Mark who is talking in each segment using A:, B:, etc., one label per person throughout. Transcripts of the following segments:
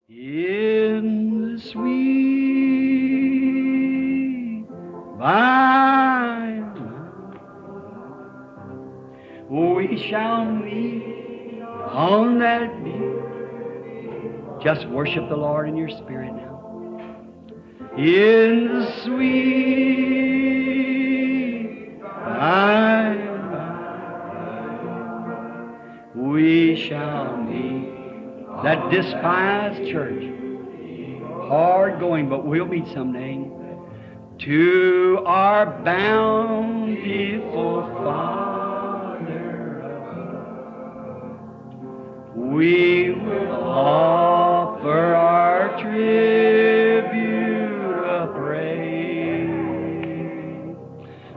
A: In the sweet by and by, we shall meet on that beach. Just worship the Lord in your spirit now. In the sweet by and by, we shall meet that despised church. Hard going, but we'll meet someday. To our bountiful Father, we will offer our tribute of praise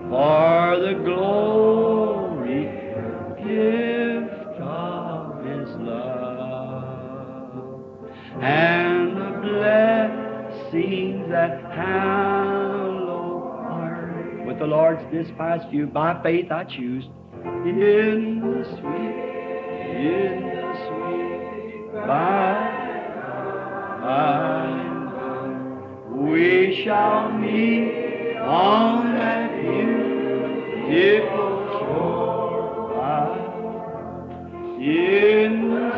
A: for the glory gift of His love and the blessings that hallow our with the Lord's despised few. By faith I choose in the sweet by and by, we shall meet on that beautiful shore. In the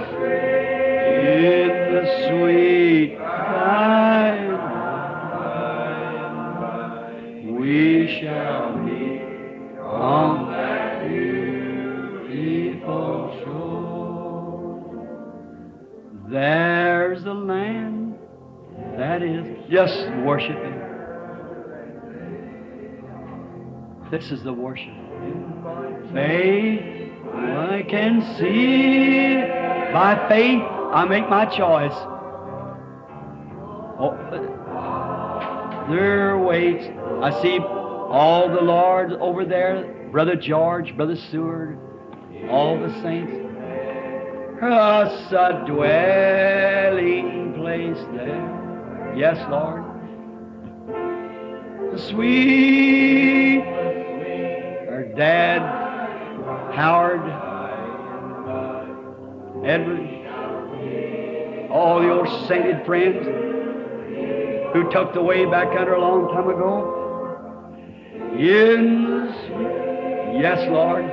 A: sweet by and by, we shall meet on that beautiful shore. There's a land that is just worshiping. This is the worship. Faith, I can see. By faith, I make my choice. Oh, there waits. I see all the Lord over there, Brother George, Brother Seward, all the saints. Us a dwelling place there. Yes, Lord. The sweet, her dad, Howard, Edward, all the old sainted friends who took the way back under a long time ago. In the sweet, yes, Lord.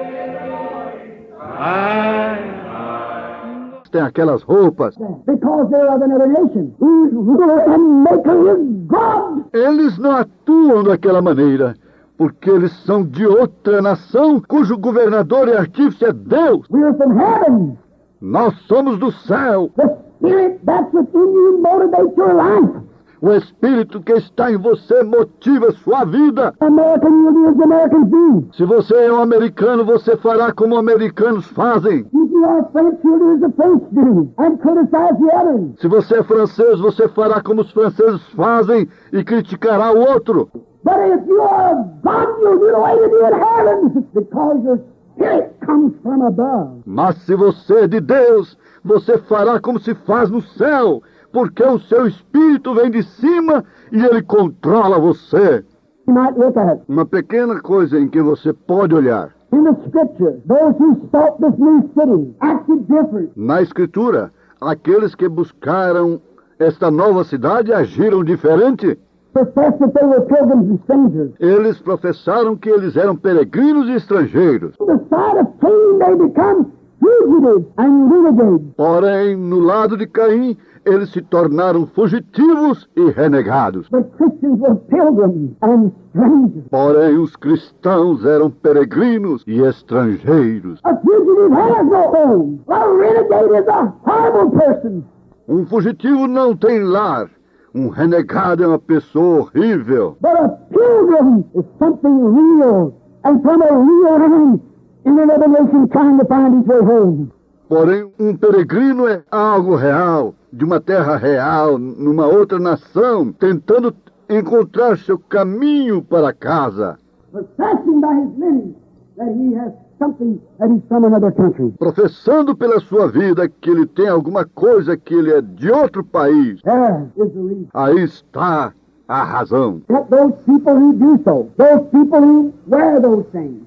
B: Tem aquelas roupas.
C: Because they're of another nation, whose ruler and maker is God.
B: Eles não atuam daquela maneira, porque eles são de outra nação, cujo governador e artífice é Deus.
C: We're from heaven.
B: Nós somos do céu.
C: The Spirit that's within you motivates your life.
B: O Espírito que está em você motiva sua vida.
C: American, you'll do as Americans do.
B: Se você é um americano, você fará como americanos fazem.
C: If you are French, you'll do as the French do, and criticize the others.
B: Se você é francês, você fará como os franceses fazem e criticará o outro.
C: But if you are of God, you'll do the way you do in heaven, because your Spirit comes from above.
B: Mas se você é de Deus, você fará como se faz no céu, porque o seu Espírito vem de cima e ele controla você.
C: You might look at it.
B: Uma pequena coisa em que você pode olhar.
C: In the Scripture, those who sought this new city acted different.
B: Na Escritura, aqueles que buscaram esta nova cidade agiram diferente.
C: Professed that they were pilgrims and strangers.
B: Eles professaram que eles eram peregrinos e estrangeiros.
C: On the side of Cain, they become fugitives and renegades.
B: Porém, no lado de Caim, eles se tornaram fugitivos e renegados.
C: The Christians were pilgrims and strangers.
B: Porém, os cristãos eram peregrinos e estrangeiros.
C: A fugitive has no home. A renegade is a horrible person.
B: Um fugitivo não tem lar. Um renegado é uma pessoa horrível.
C: But a pilgrim is something real, and from a real hand in another nation trying to find its way home.
B: Porém, um peregrino é algo real, de uma terra real, numa outra nação, tentando encontrar seu caminho para casa.
C: Professing by his living that he has something that he's from another country.
B: Professando pela sua vida que ele tem alguma coisa, que ele é de outro país.
C: There is the reason.
B: Aí está a razão.
C: Yet those people who do so, those people who wear those things,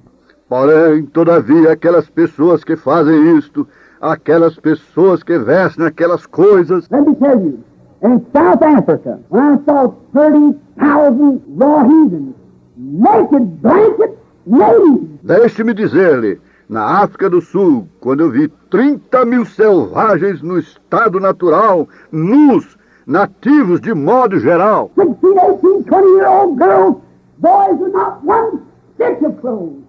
B: Porém, todavia, aquelas pessoas que fazem isto, aquelas pessoas que vestem aquelas coisas,
C: let me tell you, in South Africa, when I saw 30,000 raw heathens, naked blankets, natives.
B: Deixe-me dizer-lhe, na África do Sul, quando eu vi 30 mil selvagens no estado natural, nus, nativos de modo geral,
C: 16, 18, 20-year-old girls, boys with not one stitch of clothes.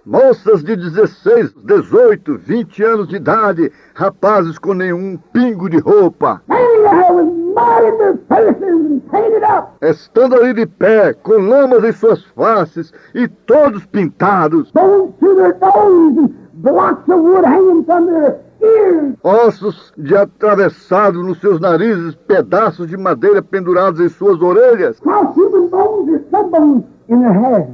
B: moças de 16, 18, 20 anos de idade, rapazes com nenhum pingo de roupa,
C: Standing there with mud in their faces and painted up.
B: estando ali de pé, com lamas em suas faces e todos pintados,
C: Bones to their nose and blocks of wood hanging from their ears.
B: ossos de atravessado nos seus narizes, pedaços de madeira pendurados em suas orelhas,
C: While human bones or some bones in their hair.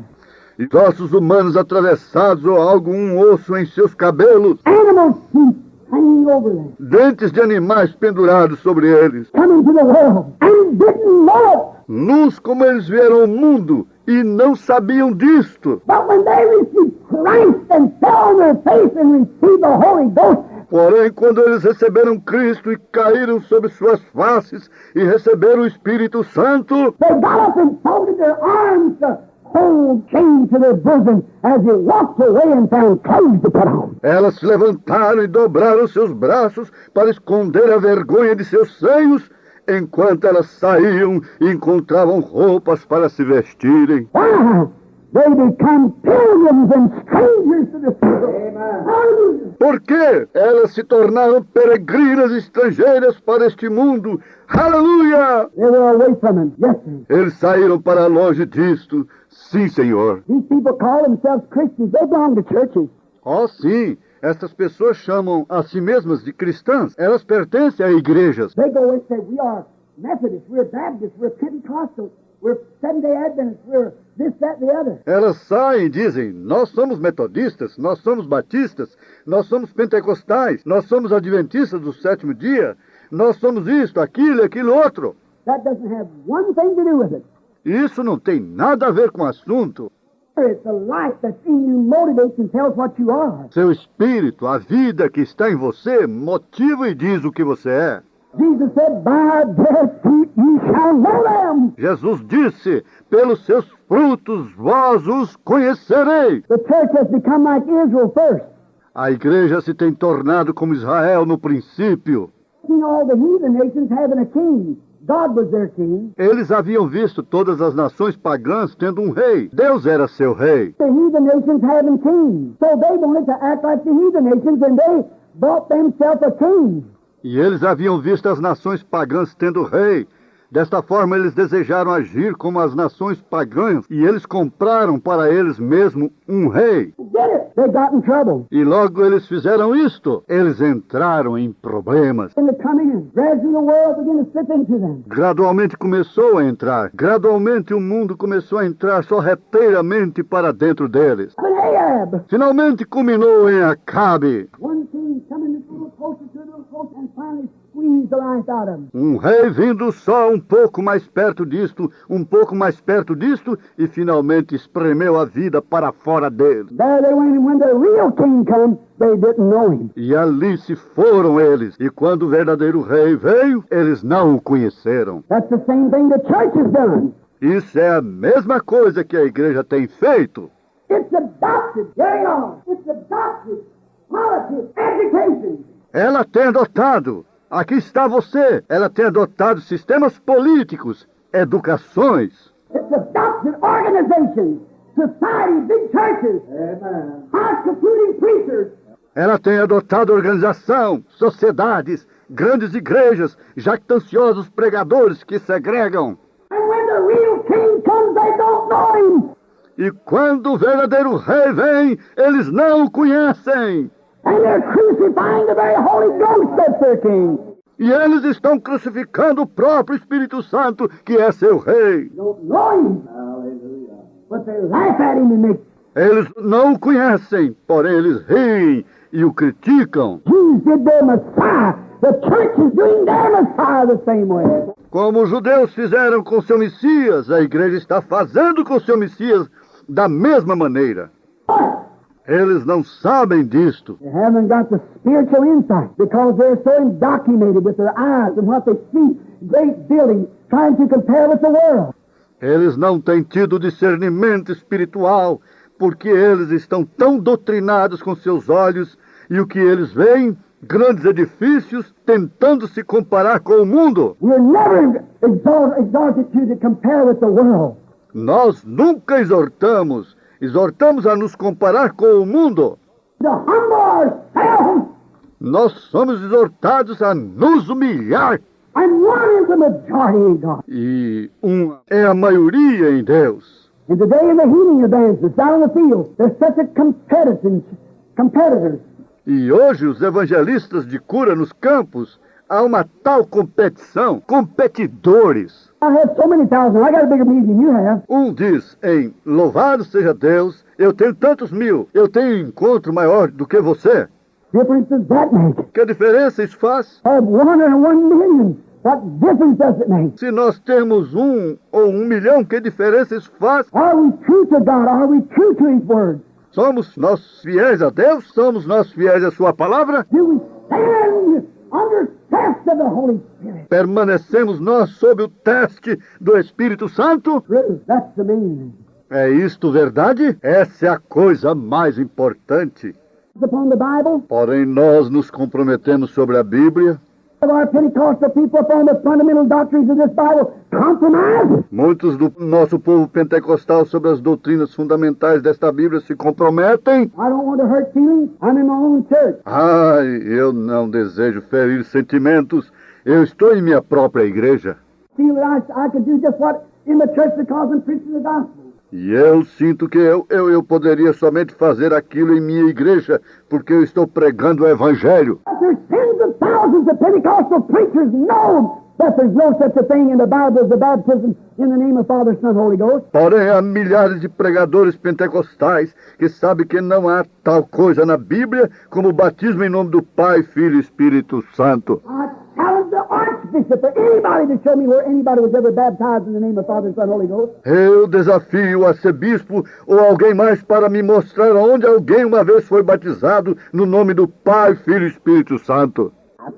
B: e ossos humanos atravessados ou algum osso em seus cabelos,
C: Animal teeth hanging over them.
B: dentes de animais pendurados sobre eles,
C: Coming to the world and didn't know it.
B: nus como eles vieram ao mundo e não sabiam disto.
C: But when they received Christ and fell on their face and received the Holy Ghost,
B: Porém, quando eles receberam Cristo e caíram sobre suas faces e receberam o Espírito Santo,
C: they got up and folded their arms to hold chains to their bosom as they walked away and found clothes to put on.
B: elas se levantaram e dobraram seus braços para esconder a vergonha de seus seios, enquanto elas saíam e encontravam roupas para se vestirem.
C: Why? They become pilgrims and strangers to this world. Amen. Hallelujah.
B: Porque elas se tornaram peregrinas estrangeiras para este mundo. Aleluia!
C: They were away from him. Yes, sir.
B: Eles saíram para longe disto. Sim, Senhor.
C: These people call themselves Christians. They belong to churches.
B: Oh, sim. Essas pessoas chamam a si mesmas de cristãs. Elas pertencem a igrejas.
C: They go and say, we are Methodists, we're Baptists, we're Pentecostals, we're Seventh-day Adventists, we're this, that, and the other.
B: Elas saem e dizem, nós somos metodistas, nós somos batistas, nós somos pentecostais, nós somos adventistas do sétimo dia, nós somos isto, aquilo e aquilo outro.
C: That doesn't have one thing to do with it.
B: Isso não tem nada a ver com o assunto.
C: It's the life that's in you motivates and tells what you are.
B: Seu espírito, a vida que está em você, motiva e diz o que você é.
C: Jesus said, by their fruit you shall know them.
B: Jesus disse, pelos seus frutos vós os conhecerei.
C: The church has become like Israel first.
B: A igreja se tem tornado como Israel no princípio.
C: Seen all the heathen nations having a king. God was their king.
B: Eles haviam visto todas as nações pagãs tendo um rei. Deus era seu rei.
C: The heathen nations having kings. So they wanted to act like the heathen nations and they bought themselves a king.
B: E eles haviam visto as nações pagãs tendo rei. Desta forma, eles desejaram agir como as nações pagãs e eles compraram para eles mesmos um rei.
C: Did it. They got in trouble.
B: E logo eles fizeram isto. Eles entraram em problemas.
C: In the coming in, gradually the world began to slip into them.
B: Gradualmente começou a entrar. Gradualmente o mundo começou a entrar sorrateiramente para dentro deles.
C: But Ahab,
B: Finalmente culminou em Acabe.
C: one king coming a little closer to a little closer and finally squeezed the life out of him.
B: Um rei vindo só um pouco mais perto disto, um pouco mais perto disto, e finalmente espremeu a vida para fora dele.
C: There they went, and when the real king come, they didn't know him.
B: E ali se foram eles. E quando o verdadeiro rei veio, eles não o conheceram.
C: That's the same thing the church has done.
B: Isso é a mesma coisa que a igreja tem feito.
C: It's adopted. There you are. It's adopted. Politics, education.
B: Ela tem adotado. Aqui está você. Ela tem adotado sistemas políticos, educações.
C: It's adopted organizations, society, big churches. Amen. Constituting preachers.
B: Ela tem adotado organização, sociedades, grandes igrejas, jactanciosos pregadores que segregam.
C: And when the real king comes, they don't know him.
B: E quando o verdadeiro rei vem, eles não o conhecem.
C: And they're crucifying the very Holy Ghost that's their king.
B: E eles estão crucificando o próprio Espírito Santo, que é seu rei.
C: Don't know him. Hallelujah. But they laugh at him and make
B: Eles não o conhecem, porém eles riem e o criticam.
C: Jews did their Messiah. The church is doing their Messiah the same way.
B: Como os judeus fizeram com seu Messias, a igreja está fazendo com seu Messias da mesma maneira.
C: But
B: Eles não sabem disto.
C: They haven't got the spiritual insight because they're so indoctrinated with their eyes and what they see, great buildings, trying to compare with the world.
B: Eles não têm tido discernimento espiritual, porque eles estão tão doutrinados com seus olhos e o que eles veem, grandes edifícios, tentando se comparar com o mundo.
C: We're never exalted to compare with the world.
B: Nós nunca exortamos a nos comparar com o mundo.
C: To humble ourselves,
B: Nós somos exortados a nos humilhar.
C: and one is the majority in God.
B: E é a maioria em Deus.
C: And today in the healing advances down in the field, there's such a competitors.
B: E hoje os evangelistas de cura nos campos, há uma tal competição, competidores.
C: I have so many thousands. I got a bigger meeting than you have.
B: Diz em louvado seja Deus, eu tenho tantos mil, eu tenho um encontro maior do que você.
C: Difference does that make?
B: Que diferença isso faz?
C: Of 101 million. What difference does it make?
B: Se nós temos 1 ou 1 milhão, que diferença isso faz?
C: Are we true to God? Are we true to His Word?
B: Somos nós fiéis a Deus? Somos nós fiéis à sua palavra?
C: Do we stand under test of the Holy Spirit?
B: Permanecemos nós sob o teste do Espírito Santo?
C: True. That's the main thing.
B: É isto verdade? Essa é a coisa mais importante.
C: Upon the Bible,
B: Porém, nós nos comprometemos sobre a Bíblia.
C: of our Pentecostal people upon the fundamental doctrines of this Bible, compromise.
B: Muitos do nosso povo pentecostal sobre as doutrinas fundamentais desta Bíblia se comprometem.
C: I don't want to hurt feelings. I'm in my own church.
B: Ai, eu não desejo ferir sentimentos. Eu estou em minha própria igreja.
C: Feel that I could do just what in the church because I'm preaching the gospel.
B: E eu sinto que eu poderia somente fazer aquilo em minha igreja, porque eu estou pregando o Evangelho.
C: But there's tens of thousands of Pentecostal preachers know that there's no such a thing in the Bible as the baptism in the name of Father, Son, Holy Ghost.
B: Porém, há milhares de pregadores pentecostais que sabem que não há tal coisa na Bíblia como o batismo em nome do Pai, Filho e Espírito Santo.
C: I challenge the Archbishop or anybody to show me where anybody was ever baptized in the name of Father, Son, Holy Ghost.
B: Eu desafio o arcebispo ou alguém mais para me mostrar onde alguém uma vez foi batizado no nome do Pai, Filho e Espírito Santo.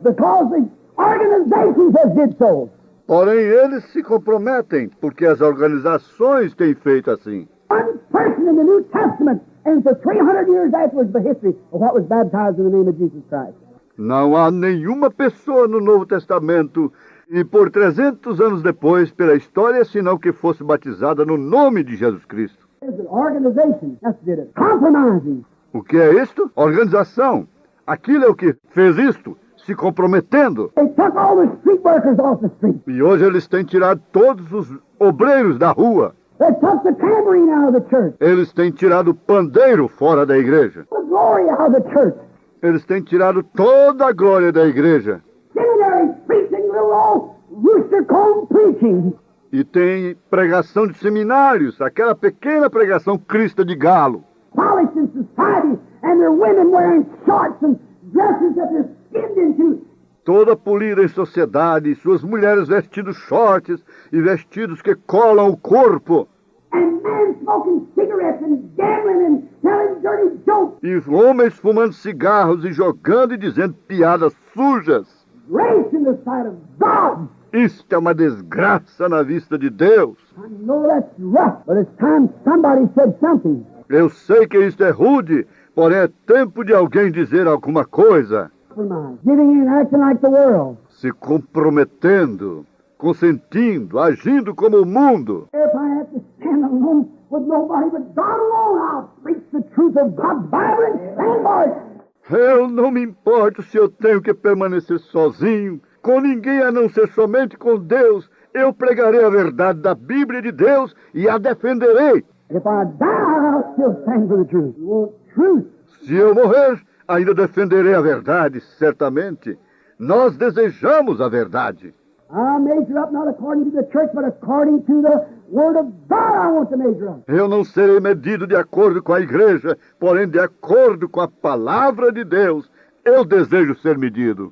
C: Because the organizations have did so.
B: Porém, eles se comprometem, porque as organizações têm feito assim.
C: One person in the New Testament, and for 300 years afterwards, the history of what was baptized in the name of Jesus Christ.
B: Não há nenhuma pessoa no Novo Testamento e por 300 anos depois, pela história, senão que fosse batizada no nome de Jesus Cristo.
C: There's an organization that did it. Compromising.
B: O que é isto? Organização. Aquilo é o que fez isto, se comprometendo.
C: They took all the street workers off the street.
B: E hoje eles têm tirado todos os obreiros da rua.
C: They took the tambourine out of the church.
B: Eles têm tirado o pandeiro fora da igreja.
C: The glory out of the church.
B: Eles têm tirado toda a glória da igreja.
C: Seminary preaching, little old rooster comb preaching.
B: E tem pregação de seminários, aquela pequena pregação crista de galo.
C: Polished in society, and their women wearing shorts and dresses that they're skinned into.
B: Toda polida em sociedade, suas mulheres vestindo shorts e vestidos que colam o corpo.
C: And men smoking cigarettes and gambling and telling dirty jokes.
B: E homens fumando cigarros e jogando e dizendo piadas sujas.
C: Grace in the sight of God.
B: Isto é uma desgraça na vista de Deus.
C: I know that's rough, but it's time somebody said something.
B: Eu sei que isto é rude, porém é tempo de alguém dizer alguma coisa.
C: Compromise. Giving in, acting like the world.
B: Se comprometendo, consentindo, agindo como o mundo.
C: If I have to stand alone with nobody but God alone, I'll preach the truth of God's Bible and stand for it.
B: Eu não me importo se eu tenho que permanecer sozinho, com ninguém a não ser somente com Deus. Eu pregarei a verdade da Bíblia de Deus e a defenderei.
C: If I die, I'll still stand for the truth. You want truth?
B: Se eu morrer, ainda defenderei a verdade, certamente. Nós desejamos a verdade.
C: I measure up not according to the church, but according to the Word of God I want to measure up.
B: Eu não serei medido de acordo com a igreja, porém de acordo com a palavra de Deus. Eu desejo ser medido.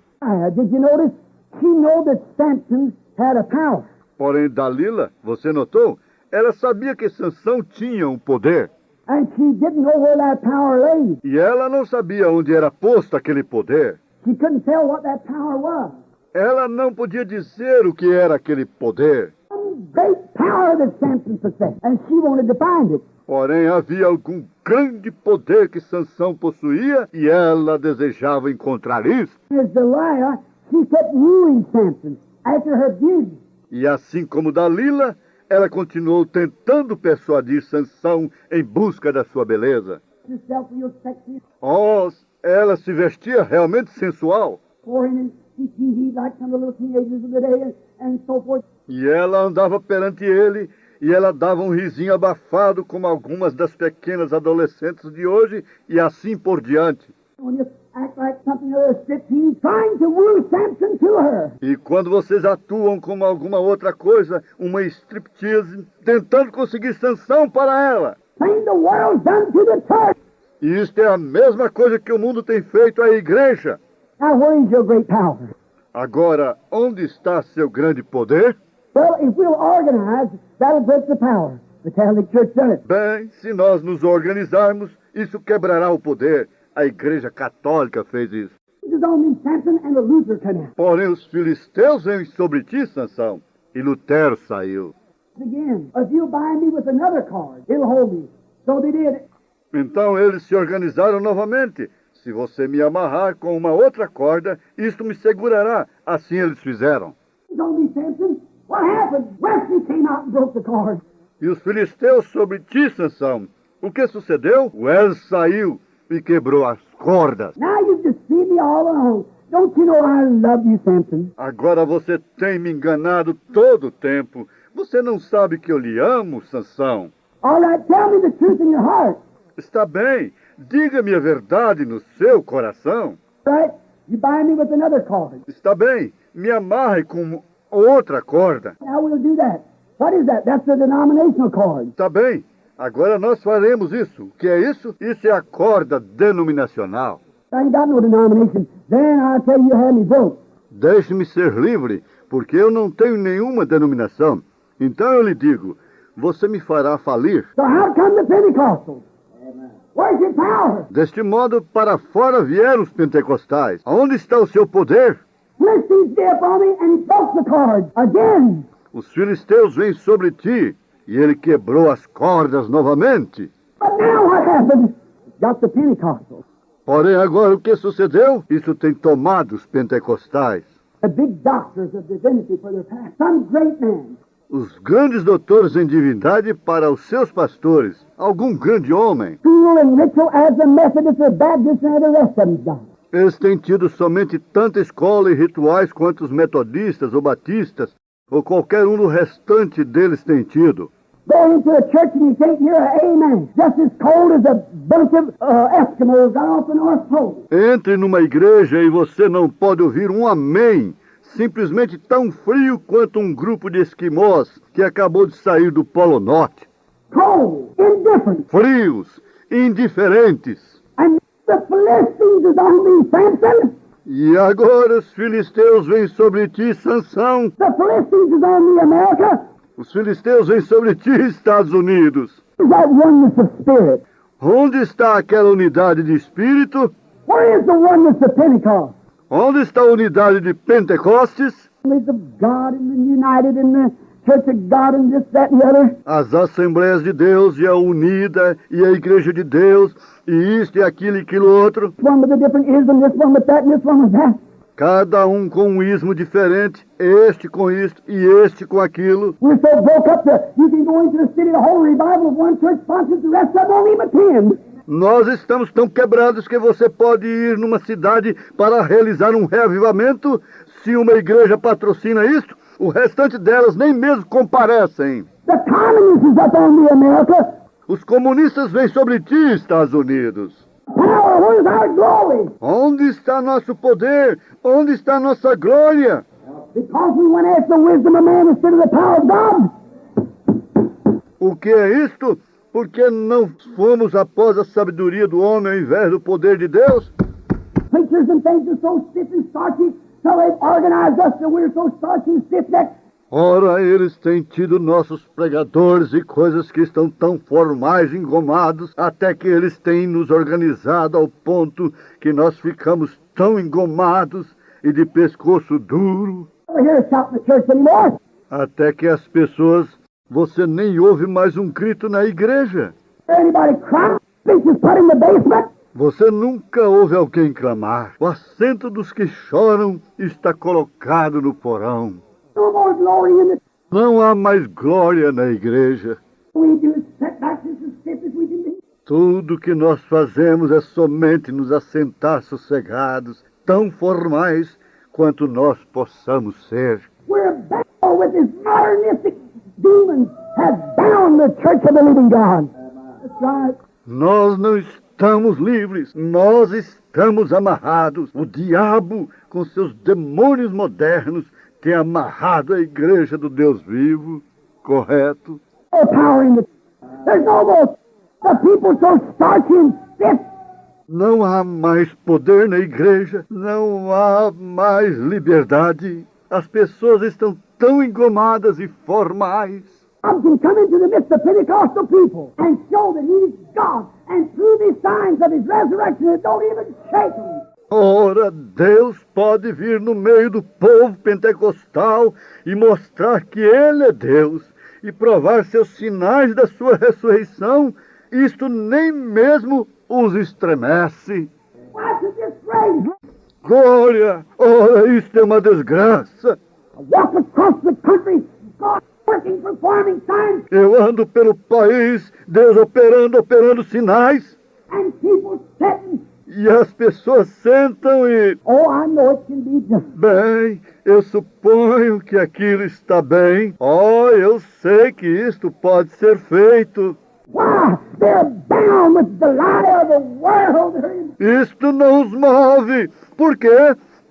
C: Did you notice? She knew that Samson had a power.
B: Porém, Dalila, você notou? Ela sabia que Sansão tinha um poder.
C: And she didn't know where that power lay.
B: E ela não sabia onde era posto aquele poder.
C: She couldn't tell what that power was.
B: Ela não podia dizer o que era aquele poder.
C: Some great power that Samson possessed, and she wanted to find it.
B: Porém, havia algum grande poder que Sansão possuía e ela desejava encontrar isso.
C: As Delilah, she kept wooing Samson after her beauty.
B: E assim como Dalila, ela continuou tentando persuadir Sansão em busca da sua beleza.
C: Herself real sexy,
B: Oh, ela se vestia realmente sensual.
C: pouring in CTV like some of the little teenagers of the day, and so forth.
B: E ela andava perante ele e ela dava um risinho abafado como algumas das pequenas adolescentes de hoje e assim por diante.
C: When you act like something other striptease, trying to woo Samson to her.
B: E quando vocês atuam como alguma outra coisa, uma striptease, tentando conseguir Sansão para ela.
C: Same the world's done to the church.
B: E isto é a mesma coisa que o mundo tem feito à igreja.
C: Now where is your great power?
B: Agora, onde está seu grande poder?
C: Well, if we'll organize, that'll break the power. The Catholic Church done it.
B: Bem, se nós nos organizarmos, isso quebrará o poder. A Igreja Católica fez isso.
C: This is on me, Samson, and the Luther canal.
B: Porém, os filisteus vêm sobre ti, Sansão, e Lutero saiu.
C: Again, if you bind me with another cord, it'll hold me. So they did.
B: Então eles se organizaram novamente. Se você me amarrar com uma outra corda, isto me segurará. Assim eles fizeram.
C: It's on me, Samson. What happened? Wesley came out and broke the cord.
B: E os filisteus sobre ti, Sansão. O que sucedeu? Wesley saiu e quebrou as cordas.
C: Now you've deceived me all along. Don't you know I love you, Samson?
B: Agora você tem me enganado todo o tempo. Você não sabe que eu lhe amo, Sansão.
C: All right, tell me the truth in your heart.
B: Está bem, diga-me a verdade no seu coração.
C: Right? You bind me with another cord.
B: Está bem, me amarre com outra corda.
C: Now we'll do that. What is that? That's the denominational cord.
B: Está bem, agora nós faremos isso. O que é isso? Isso é a corda denominacional.
C: I ain't got no denomination. Then I'll tell you how me broke.
B: Deixe-me ser livre, porque eu não tenho nenhuma denominação. Então eu lhe digo, você me fará falir.
C: So how come the Pentecostals? Where's your power?
B: Deste modo, para fora vieram os pentecostais. Aonde está o seu poder?
C: Philistines stay upon me and he broke the cord again.
B: Os filisteus vêm sobre ti, e ele quebrou as cordas novamente.
C: But now what happened? Got the Pentecostals.
B: Porém, agora o que sucedeu? Isso tem tomado os pentecostais.
C: The big doctors of divinity for their past. Some great man.
B: Os grandes doutores em divindade para os seus pastores. Algum grande homem.
C: School and ritual as the Methodists or Baptists and the rest of them got.
B: Eles têm tido somente tanta escola e rituais quanto os metodistas ou batistas, ou qualquer um do restante deles tem tido.
C: Go into a church and you think you're an amen. Just as cold as a bunch of Eskimos out off the North Pole.
B: Entre numa igreja e você não pode ouvir um amém, simplesmente tão frio quanto um grupo de esquimós que acabou de sair do Polo Norte.
C: Cold, indifferent.
B: Frios, indiferentes.
C: And the Philistines is on me, Samson.
B: E agora os filisteus vêm sobre ti, Sansão.
C: The Philistines is on me, America.
B: Os filisteus vêm sobre ti, Estados Unidos.
C: Is that oneness of spirit?
B: Onde está aquela unidade de espírito?
C: Where is the oneness of Pentecost?
B: Onde está a unidade de Pentecostes?
C: Assemblies of God and the united in the Church of God and this, that, and the other.
B: As Assembleias de Deus e a Unida e a Igreja de Deus e isto e aquilo e aquilo outro.
C: This one with a different ism, this one with that, and this one with that.
B: Cada um com um ismo diferente, este com isto e este com aquilo.
C: We're so broke up that you can go into the city, the whole revival of one church sponsors, the rest of them won't even attend.
B: Nós estamos tão quebrados que você pode ir numa cidade para realizar um reavivamento. Se uma igreja patrocina isto, o restante delas nem mesmo comparecem.
C: The communists is up on me, America.
B: Os comunistas vêm sobre ti, Estados Unidos.
C: Power, where's our glory?
B: Onde está nosso poder? Onde está nossa glória?
C: Because we went after the wisdom of man instead of the power of God.
B: O que é isto? Porque não fomos após a sabedoria do homem ao invés do poder de Deus?
C: Preachers and things are so stiff and starchy, so they've organized us so we're so starchy and stiff-necked.
B: Ora, eles têm tido nossos pregadores e coisas que estão tão formais, engomados, até que eles têm nos organizado ao ponto que nós ficamos tão engomados e de pescoço duro,
C: Never hear a shout in the church anymore.
B: até que as pessoas, você nem ouve mais um grito na igreja.
C: Anybody cry? Bitches put in the basement.
B: Você nunca ouve alguém clamar. O assento dos que choram está colocado no porão.
C: No more glory in the
B: Não há mais glória na igreja.
C: we do set back just as stiff as we can be.
B: Tudo que nós fazemos é somente nos assentar sossegados, tão formais quanto nós possamos ser.
C: We're bound with this modernistic demons have bound the church of the living God. That's right.
B: Nós não estamos livres, nós estamos amarrados. O diabo, com seus demônios modernos, tem amarrado a igreja do Deus vivo, correto?
C: No power in the there's no more the people so starchy and stiff.
B: Não há mais poder na igreja, não há mais liberdade. As pessoas estão tão engomadas e formais.
C: God can come into the midst of Pentecostal people and show that He is God and through these signs of His resurrection that don't even shake them.
B: Ora, Deus pode vir no meio do povo pentecostal e mostrar que Ele é Deus e provar seus sinais da sua ressurreição. Isto nem mesmo os estremece.
C: Watch it just raise.
B: Glória! Ora, isto é uma desgraça.
C: I walk across the country, God working, performing signs,
B: Eu ando pelo país, Deus operando sinais,
C: and people sitting.
B: e as pessoas sentam e...
C: Oh, I know it can be done.
B: Bem, eu suponho que aquilo está bem. Oh, eu sei que isto pode ser feito.
C: Why? They're bound with the lie of the world.
B: Isto não os move, porque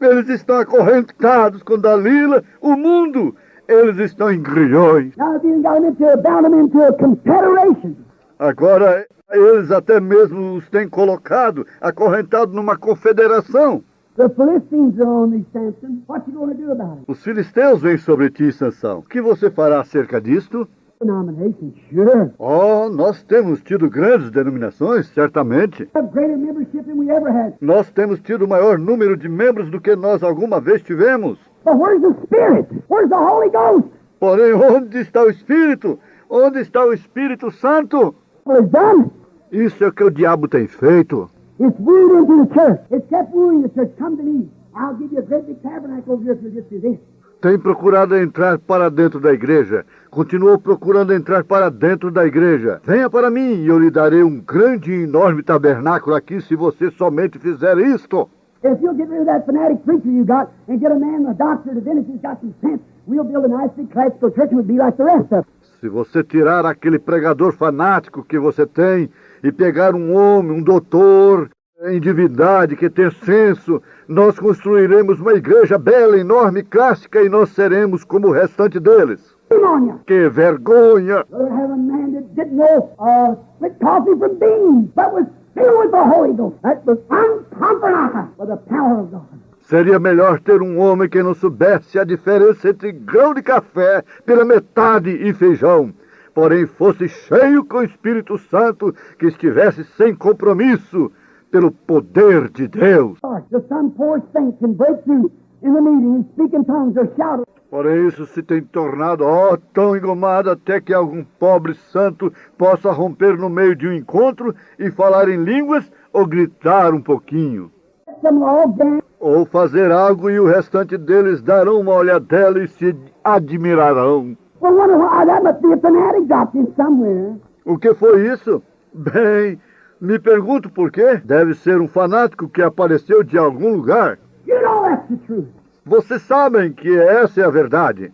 B: eles estão acorrentados com Dalila, o mundo. Eles estão em grilhões.
C: Now if you got them bound them into a confederation.
B: Agora, eles até mesmo os têm colocado, acorrentados numa confederação.
C: The Philistines are on these, Samson. What you going to do about it?
B: Os filisteus vêm sobre ti, Sansão. O que você fará acerca disto?
C: Denomination, sure.
B: Oh, nós temos tido grandes denominações, certamente.
C: Have greater membership than we ever had.
B: Nós temos tido maior número de membros do que nós alguma vez tivemos.
C: But where's the Spirit? Where's the Holy Ghost?
B: Porém, onde está o Espírito? Onde está o Espírito Santo?
C: What it's done?
B: Isso é o que o diabo tem feito.
C: It's wooed into the church. It's kept wooing the church. Come to me. I'll give you a great big tabernacle over here if you'll just do this.
B: Tem procurado entrar para dentro da igreja. Continuou procurando entrar para dentro da igreja. Venha para mim e eu lhe darei um grande e enorme tabernáculo aqui se você somente fizer isto.
C: If you'll get rid of that fanatic preacher you got and get a man, a doctor, to finish, who's got some sense, we'll build a nice big classical church and we'll be like the rest of them.
B: Se você tirar aquele pregador fanático que você tem e pegar um homem, um doutor em divindade que tem senso, nós construiremos uma igreja bela, enorme, clássica e nós seremos como o restante deles.
C: Shame on you.
B: Que vergonha!
C: Rather have a man that didn't know split coffee from beans, but was filled with the Holy Ghost. That was uncompromised by the power of God.
B: Seria melhor ter um homem que não soubesse a diferença entre grão de café pela metade e feijão, porém fosse cheio com o Espírito Santo, que estivesse sem compromisso pelo poder de Deus.
C: The some poor saint can break through in the meeting and speak in tongues or shout.
B: Porém isso se tem tornado, tão engomado até que algum pobre santo possa romper no meio de um encontro e falar em línguas ou gritar um pouquinho.
C: Some all dance.
B: Ou fazer algo e o restante deles darão uma olhadela e se admirarão.
C: Well, wonder why that must be a fanatic dropped in somewhere.
B: O que foi isso? Bem, me pergunto por quê. Deve ser um fanático que apareceu de algum lugar.
C: You know that's the truth.
B: Vocês sabem que essa é a verdade.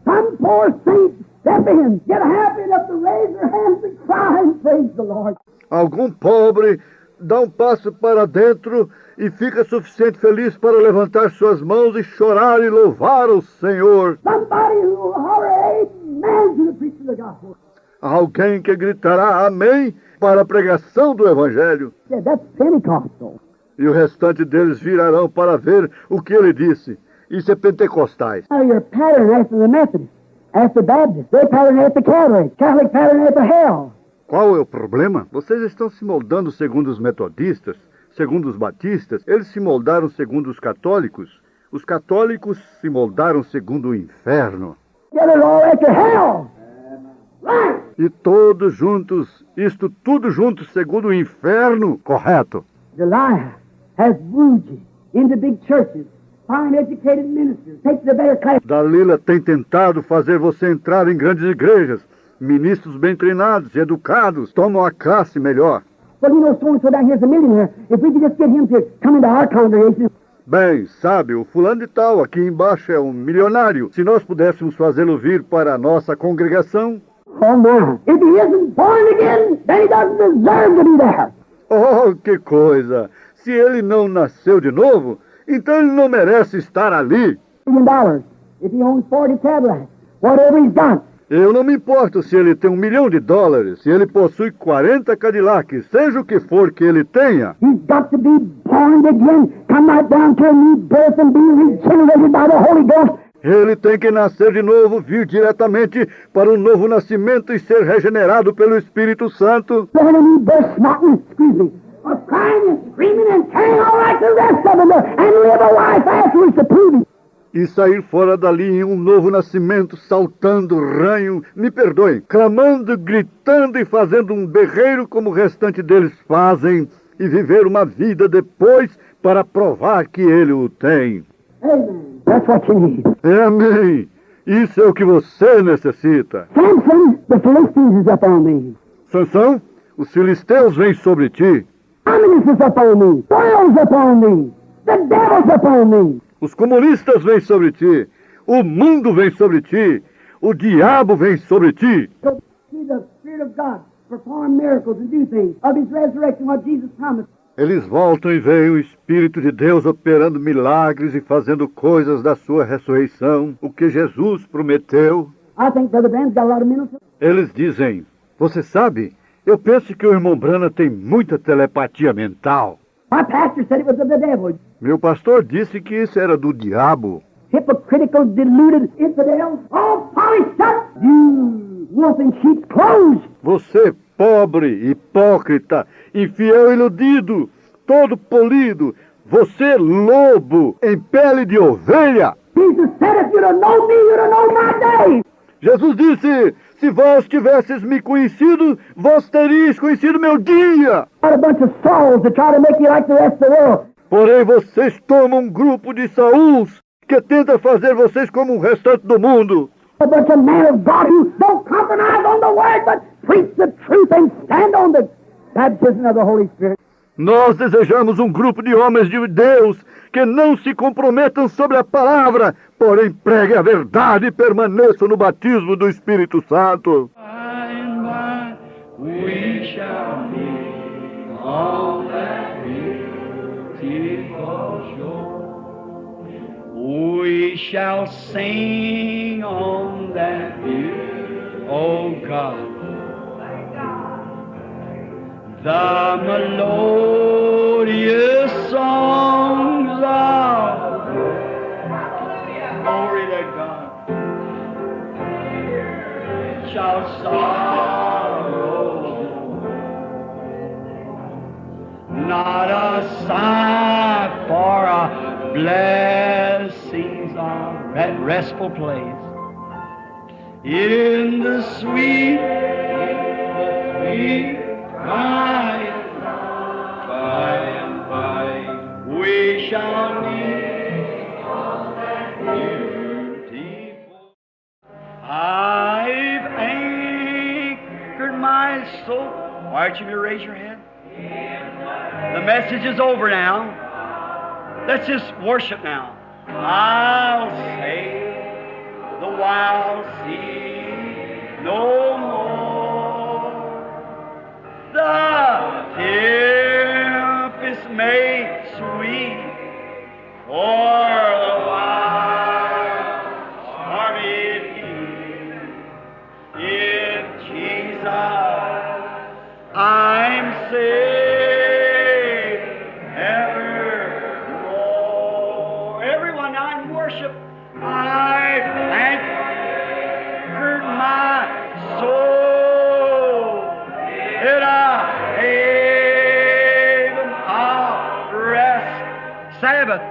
C: Some poor saint step in, get happy enough to raise their hands and cry and praise the Lord.
B: Algum pobre dá um passo para dentro e fica suficiente feliz para levantar suas mãos e chorar e louvar o Senhor.
C: Somebody who will holler amen to the preaching of the gospel.
B: Alguém que gritará amém para a pregação do Evangelho.
C: Yeah, that's Pentecostal.
B: E o restante deles virarão para ver o que ele disse. Isso é pentecostais.
C: Now you're patterned after the Methodists, after the Baptists. They pattern after the Catholic. Catholic pattern after hell.
B: Qual é o problema? Vocês estão se moldando segundo os metodistas, segundo os batistas. Eles se moldaram segundo os católicos. Os católicos se moldaram segundo o inferno.
C: Get it all after hell. Right.
B: E todos juntos, isto tudo juntos segundo o inferno, correto?
C: Goliath has wooed you into big churches, fine educated ministers, take the better class.
B: Dalila tem tentado fazer você entrar em grandes igrejas. Ministros bem treinados e educados tomam a classe melhor.
C: Well, you know, so-and-so down here's a millionaire. If we could just get him to come into our congregation.
B: Bem, sabe, o fulano de tal aqui embaixo é um milionário. Se nós pudéssemos fazê-lo vir para a nossa congregação...
C: Oh, my. If he isn't born again, then he doesn't deserve to be there.
B: Oh, que coisa! Se ele não nasceu de novo, então ele não merece estar ali.
C: $1 million. If he owns 40 Cadillacs, whatever he's got.
B: Eu não me importo se ele tem $1 milhão, se ele possui 40 Cadillacs, seja o que for que ele tenha.
C: He's got to be born again, come right down to a new birth and be regenerated by the Holy Ghost.
B: Ele tem que nascer de novo, vir diretamente para o novo nascimento e ser regenerado pelo Espírito Santo.
C: Born a new birth, snotting, excuse me, or crying and screaming and carrying all like the rest of them, and live a life afterwards to prove it.
B: E sair fora dali em um novo nascimento, saltando, ranho, me perdoem, clamando, gritando e fazendo um berreiro como o restante deles fazem, e viver uma vida depois para provar que ele o tem.
C: Amen. That's what you need.
B: Amém. Isso é o que você necessita.
C: Samson, the Philistines is upon me.
B: Sansão, os filisteus vêm sobre ti.
C: Communists is upon me. World's upon me. The devil's upon me.
B: Os comunistas vêm sobre ti. O mundo vem sobre ti. O diabo vem sobre ti.
C: So see the Spirit of God perform miracles and do things of His resurrection, what Jesus promised.
B: Eles voltam e veem o Espírito de Deus operando milagres e fazendo coisas da sua ressurreição, o que Jesus prometeu.
C: I think Brother Branham's got a lot of mental.
B: Eles dizem, você sabe, eu penso que o irmão Branham tem muita telepatia mental.
C: My pastor said it was of the devil.
B: Meu pastor disse que isso era do diabo.
C: Hypocritical, deluded infidels, all polished up. You wolf in sheep's clothes.
B: Você, pobre, hipócrita, infiel, iludido, todo polido, você, lobo, em pele de ovelha.
C: Jesus said, if you'd have known me, you'd have known my day.
B: Jesus disse, se vós tivesses me conhecido, vós terias conhecido meu dia.
C: Got a bunch of souls to try to make you like the rest of the world.
B: Porém, vocês tomam um grupo de Saúls que tenta fazer vocês como o restante do mundo.
C: A bunch of men of God who don't compromise on the word, but preach the truth and stand on the baptism of the Holy Spirit.
B: Nós desejamos um grupo de homens de Deus que não se comprometam sobre a palavra, porém preguem a verdade e permaneçam no batismo do Espírito Santo.
A: By and by we shall be on that beautiful shore. We shall sing on that beautiful, oh God, the melodious songs of glory to God shall sorrow not a sigh for a blessings of that restful place in the sweet by and by we shall meet on that beautiful. I've anchored my soul. Why don't you raise your hand? The message is over now. Let's just worship now. I'll say the wild sea no more. The tempest made sweet for the wild stormy in Jesus I'm saved evermore. Everyone, now I'm worshiping. I anchored my soul in a haven of rest. Sabbath.